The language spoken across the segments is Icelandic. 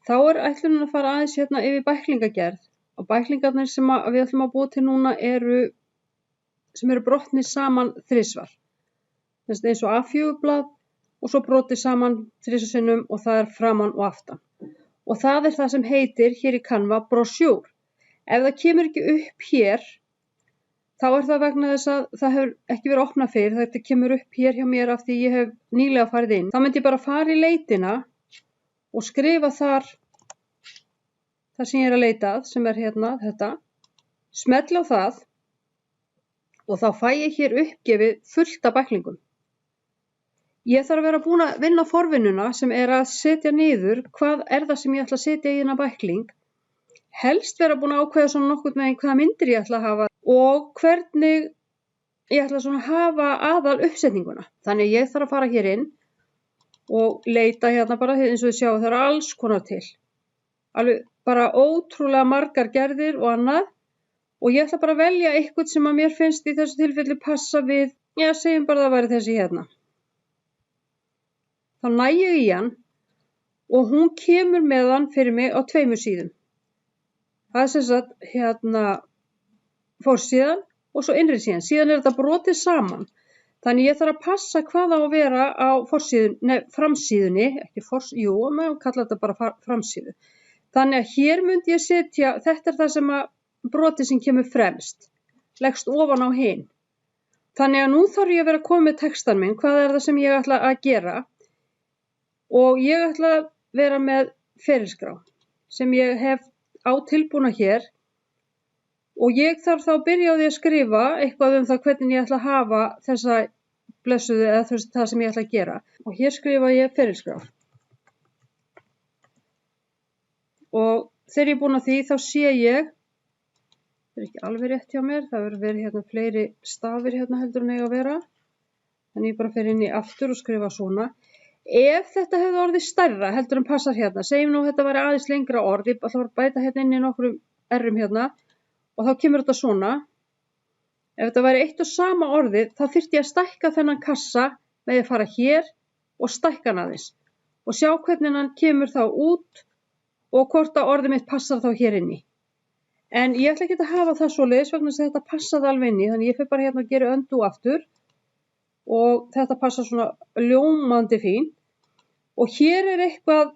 Þá ætlunin að fara aðeins hérna yfir bæklingagerð og bæklingarnir sem við ætlum að búa til núna sem eru brotnir saman þrisvar. Þessi eins og A4-blað og svo brotið saman þrisvar sinnum og það framan og aftan. Og það það sem heitir hér í Canva brochure. Ef það kemur ekki upp hér, þá það vegna þess að það hefur ekki verið opnað fyrir. Þetta kemur upp hér hjá mér af því ég hef nýlega farið inn. Þá myndi ég bara fara í leitina og skrifa þar það sem ég að leita að, sem hérna þetta. Smetla á það og þá fæ ég hér uppgefið fullt af bæklingum. Ég þarf að vera búin að vinna forvinnuna sem að setja niður hvað það sem ég ætla að setja í þennan bækling. Helst vera búin að ákveða svona nokkurn veginn hvaða myndir ég ætla að hafa og hvernig ég ætla svona að hafa aðal uppsetninguna. Þannig ég þarf að fara hér inn og leita hérna bara eins og þið sjá það alls konar til. Alveg bara ótrúlega margar gerðir og annað og ég ætla bara að velja eitthvað sem að mér finnst í þessu tilfelli passa við, segjum bara það væri þessi hérna. Þá næ ég í hann og hún kemur með hann fyrir mig á 2 síðum. Það sem sagt hérna forsíðan og svo innri síðan. Síðan þetta brotið saman. Þannig ég þarf að passa hvað á að vera á framsíðunni, ekki maður kalla þetta bara framsíðu. Þannig að hér myndi ég setja, þetta það sem að brotið sem kemur fremst, leggst ofan á hinn. Þannig að nú þarf ég að vera að koma með textan minn, hvað það sem ég ætla að gera og ég ætla að vera með ferilskrá sem ég hef á tilbúna hér og ég þarf þá að byrja á því að skrifa eitthvað það hvernig ég ætla að hafa þessa blessuðu eða það sem ég ætla að gera. Og hér skrifa ég ferilskrá. Og þegar ég búin að því þá sé ég, það ekki alveg rétt hjá mér, það verið hérna fleiri stafir hérna heldur en eiga að vera. Þannig ég bara fer inn í aftur og skrifa svona. Ef þetta hefði orðið stærra heldur en passar hérna, segjum nú þetta væri aðeins lengra orð, ég ætla að bæta hérna inn í nokkrum R-um hérna og þá kemur þetta svona. Ef þetta væri eitt og sama orðið, þá þyrfti ég að stækka þennan kassa með að fara hér og stækka hann aðeins og sjá hvernig hann kemur þá út og hvort að orðið mitt passar þá hér inni. En ég ætla ekki að hafa það svoleiðis vegna þess að þetta passaði alveg inni, þannig ég fer bara hérna að gera undo aftur og þetta passar svona ljómandi fín. Og hér eitthvað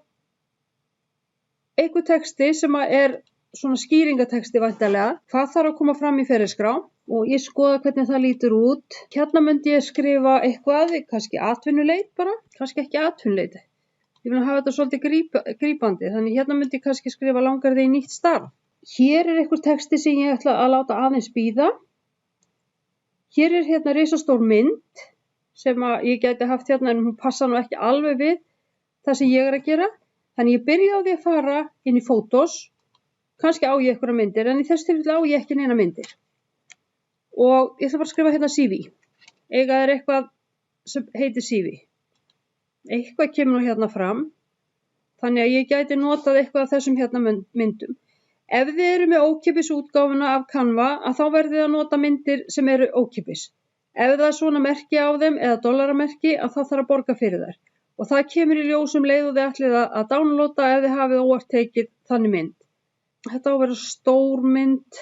texti sem svona skýringatexti væntanlega. Hvað þarf að koma fram í ferilskrá og ég skoða hvernig það lítur út. Hérna myndi ég skrifa eitthvað, kannski atvinnuleit bara, kannski ekki atvinnuleit. Ég vil hafa þetta svolítið grípandi, þannig hérna myndi ég kannski skrifa langar þig í nýtt starf. Hér eitthvað texti sem ég ætla að láta aðeins bíða. Hér hérna risastór mynd sem ég gæti haft hérna en hún passa nú ekki alveg við það sem ég að gera. Þannig ég byrja á því að fara inn í Photos, kannski á ég einhverja myndir, en í þessu tilfelli á ég ekki neina myndir. Og ég ætla bara að skrifa hérna CV. Eiga eitthvað sem heitir CV. Eitthvað kemur nú hérna fram, þannig að ég gæti notað eitthvað af þessum hérna myndum. Ef þið eru með ókeypis útgáfuna af Canva, að þá verðið þið að nota myndir sem eru ókeypis. Ef það svona merki á þeim eða dollaramerki, að þá þarf að borga fyrir þær. Og það kemur í ljós leið og þið ætlið að downloada ef þið hafið óvart tekið þannig mynd. Þetta á að vera stór mynd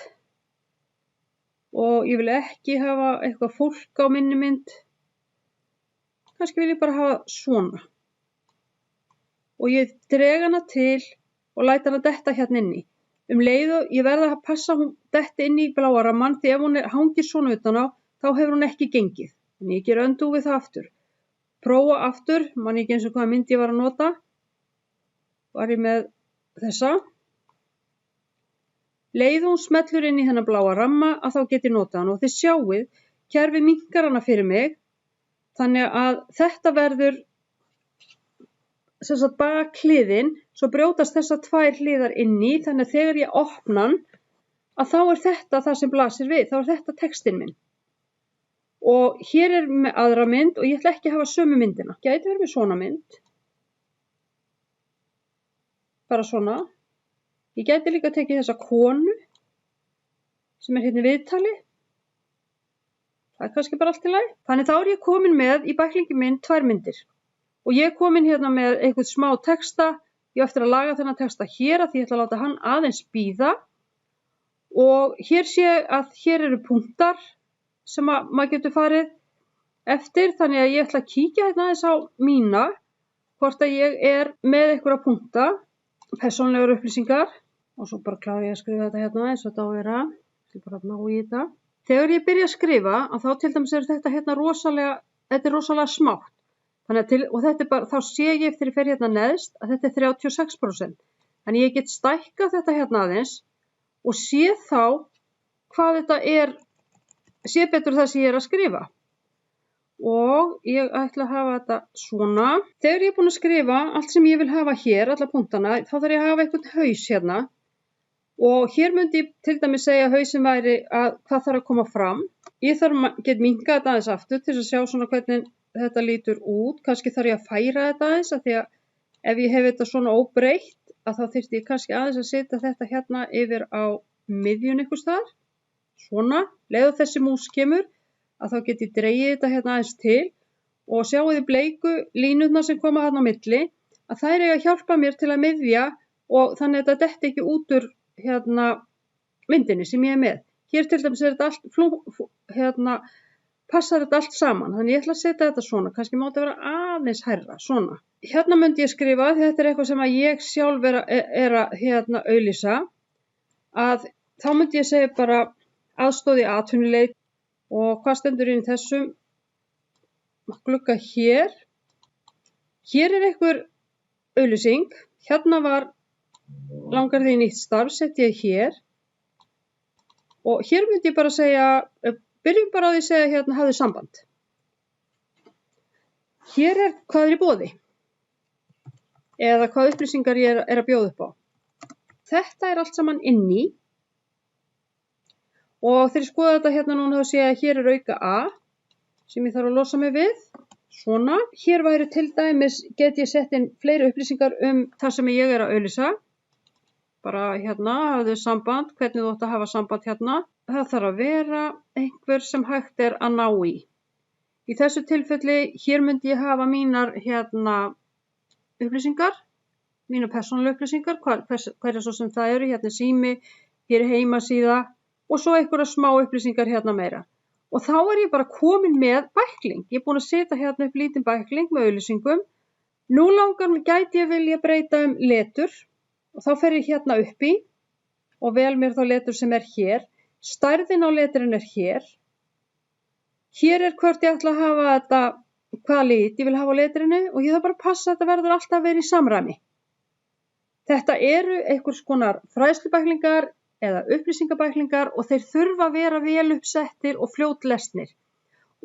og ég vil ekki hafa eitthvað fólk á minni mynd. Kannski vil ég bara hafa svona. Og ég dreg hana til og læt hana detta hérna inni. Leið og ég verða að passa hún detti inn í bláa rammann því ef hún hangir svona utan á, þá hefur hún ekki gengið. En ég ger undo við það aftur. Prófa aftur, man ekki eins og hvaða mynd ég var að nota. Var ég með þessa. Leið hún smellur inn í þennan bláa ramma að þá get ég notað hann og þið sjáið, kerfi minnkar hana fyrir mig. Þannig að þetta verður bakhliðin, svo brjótast þessar 2 hliðar inni, þannig að þegar ég opna hann, að þá þetta það sem blasir við, þá þetta textinn minn. Og hér með aðra mynd og ég ætla ekki að hafa sömu myndina. Gæti verið með svona mynd. Bara svona. Ég gæti líka tekið þessa konu sem hérna í viðtali. Það kannski bara allt í lagi. Þannig þá ég komin með í bæklingi minn 2 myndir. Og ég komin hérna með eitthvað smá texta. Ég á eftir að laga þennan texta hér að því ég ætla að láta hann aðeins bíða og hér sé að hér eru punktar sem maður getur farið eftir, þannig að ég ætla að kíkja hérna aðeins á mína, hvort að ég er með einhverja punkta, persónulegar upplýsingar og svo bara klára ég að skrifa þetta hérna eins og þetta á að vera, ég bara ná í þetta. Þegar ég byrja að skrifa, að þá til dæmis þetta hérna rosalega smátt. Og þetta er bara, þá sé ég þegar ég fer hérna neðst að þetta er 36%. Þannig ég get stækkað þetta hérna aðeins og sé þá hvað þetta er, sé betur það sem ég er að skrifa. Og ég ætla að hafa þetta svona. Þegar ég er búin að skrifa allt sem ég vil hafa hér, alla punktana, þá þarf ég að hafa einhvern haus hérna. Og hér myndi ég til dæmis segja að hausin væri að hvað þarf að koma fram. Ég get minkað þetta aðeins aftur til að sjá svona hvernig þetta lítur út. Kannski þarf ég að færa þetta aðeins af því að ef ég hef þetta svona óbreytt að þá þyrfti ég kannski aðeins að setja þetta hérna yfir á miðjun einhvers staðar. Svona, leið og þessi mús kemur að þá get ég dregið þetta hérna aðeins til og sjáu þið bleiku línurnar sem koma hérna á milli að þær eiga að hjálpa mér til að miðja og þannig að þetta detti ekki út úr hérna myndinni sem ég er með. Hér til dæmis er þetta allt passar þetta allt saman, þannig ég ætla að setja þetta svona, kannski mátti vera aðeins hærra, svona. Hérna myndi ég skrifa, þetta er eitthvað sem að ég sjálf er að auglýsa, að þá myndi ég segja bara aðstoð í atvinnuleit og hvað stendur inn í þessum glugga hér. Hér er einhver auglýsing, hérna langar því nýtt starf, sett ég hér og hér myndi ég bara segja, byrjum bara á því að segja hérna hafðu samband. Hér er hvað er í boði eða hvað upplýsingar ég er að bjóða upp á. Þetta er allt saman inni og þegar ég skoða þetta hérna núna þá sé ég að hér er auka A sem ég þarf að losa mig við. Svona. Hér væri til dæmis, get ég sett inn fleiri upplýsingar það sem ég er að auglýsa. Bara hérna, hafðu samband, hvernig þú átt að hafa samband hérna. Það þarf að vera einhver sem hægt er að ná í. Í þessu tilfelli, hér myndi ég hafa mínar upplýsingar, mínar persónulega upplýsingar, hverja svo sem það eru, hérna sími, hér er heimasíða og svo einhverja smá upplýsingar hérna meira. Og þá er ég bara komin með bækling. Ég er búin að setja hérna upp lítinn bækling með auglýsingum. Nú gæti ég vilja breyta letur. Og þá fer ég hérna upp í og vel mér þá letur sem er hér. Stærðin á leturinn er hér. Hér er hvort ég ætla að hafa þetta, hvaða lit ég vil hafa á leturinu og ég þarf bara að passa að þetta verður alltaf að vera í samræmi. Þetta eru einhvers konar fræðslubæklingar eða upplýsingabæklingar og þeir þurfa að vera vel uppsettir og fljótlesnir.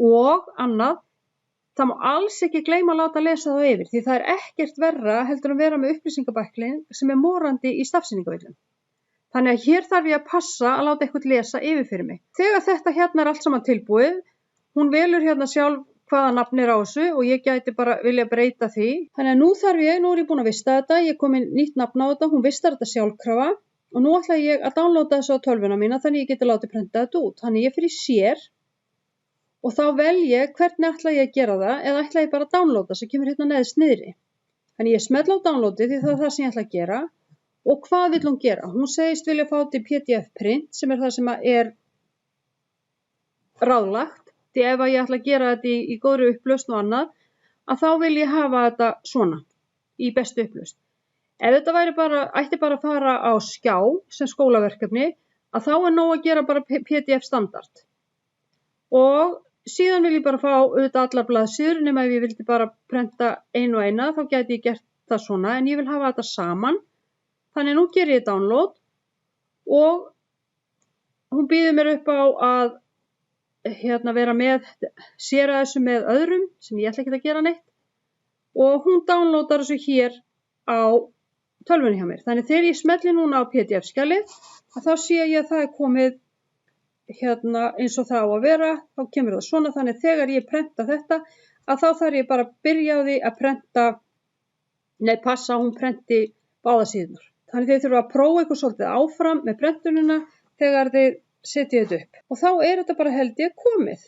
Og annað, það má alls ekki gleyma að láta lesa þá yfir því það er ekkert verra heldur að vera með upplýsingabækling sem er morandi í stafsetningarvillum. Þannig að hér þarf ég að passa að láta eitthvað lesa yfir fyrir mig. Þegar þetta hérna er allt saman tilbúið, hún velur hérna sjálf hvaða nafn er á þessu og ég gæti bara vilja breyta því. Þannig að nú er ég búin að vista þetta, ég kom inn nýtt nafn á þetta, hún vistar þetta sjálfkrafa og nú ætla ég að downloada þessu á tölvuna mína þannig ég geti látið prenta þetta út. Þannig ég fyrir sér og þá vel ég hvernig ætla ég að gera það eða ætla ég bara að downloada sem kemur hérna neðst niðri. Þannig ég smetla á downloadi því það er það sem ég ætla að gera og hvað vill hún gera? Hún segist vilja fá þetta í PDF print sem er það sem er ráðlagt. Því ef ég ætla að gera þetta í góðri upplausn og annað að þá vil ég hafa þetta svona í bestu upplausn. Ef þetta ætti bara að fara á skjá sem skólaverkefni að þá er nóg að gera bara PDF standard. Og síðan vil ég bara fá auðvitað allar blaðsíður nema ef ég vildi bara prenta einu og eina þá gæti ég gert það svona en ég vil hafa þetta saman. Þannig nú ger ég download og hún býður mér upp á að vera með, séra þessu með öðrum sem ég ætla ekki að gera neitt og hún downloadar þessu hér á tölvunni hjá mér. Þannig þegar ég smelli núna á PDF-skjalið þá sé ég að það er komið eins og það á að vera, þá kemur það svona þannig þegar ég prenta þetta að þá þarf ég bara að byrja á því að prenta, passa hún prenti báða síðunar. Þannig þið þurfa að prófa eitthvað svolítið áfram með prentunina þegar þið setjið þetta upp. Og þá er þetta bara held ég komið.